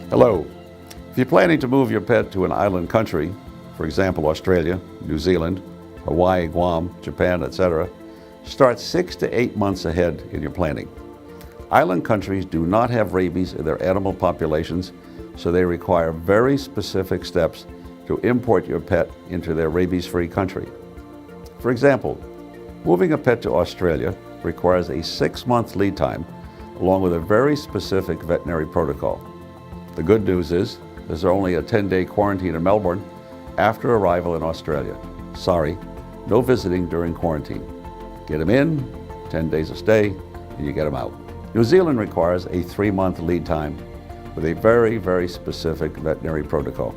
Hello. If you're planning to move your pet to an island country, for example Australia, New Zealand, Hawaii, Guam, Japan, etc., start 6 to 8 months ahead in your planning. Island countries do not have rabies in their animal populations, so they require very specific steps to import your pet into their rabies-free country. For example, moving a pet to Australia requires a 6-month lead time, along with a very specific veterinary protocol. The good news is there's only a 10-day quarantine in Melbourne after arrival in Australia. Sorry, no visiting during quarantine. Get them in, 10 days of stay, and you get them out. New Zealand requires a 3-month lead time with a very, very specific veterinary protocol.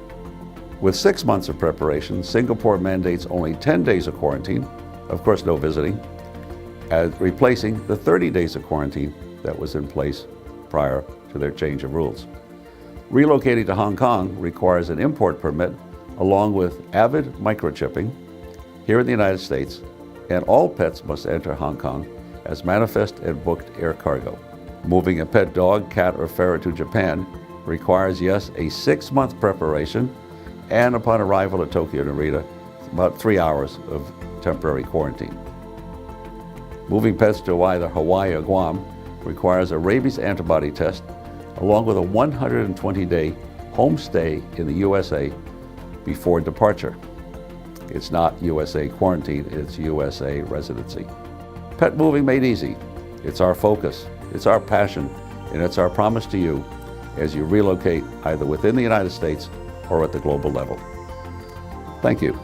With 6 months of preparation, Singapore mandates only 10 days of quarantine, of course no visiting, as replacing the 30 days of quarantine that was in place prior to their change of rules. Relocating to Hong Kong requires an import permit along with avid microchipping here in the United States, and all pets must enter Hong Kong as manifest and booked air cargo. Moving a pet dog, cat, or ferret to Japan requires, yes, a 6-month preparation, and upon arrival at Tokyo Narita, about 3 hours of temporary quarantine. Moving pets to either Hawaii or Guam requires a rabies antibody test, along with a 120-day home stay in the USA before departure. It's not USA quarantine, it's USA residency. Pet moving made easy. It's our focus, it's our passion, and it's our promise to you as you relocate either within the United States or at the global level. Thank you.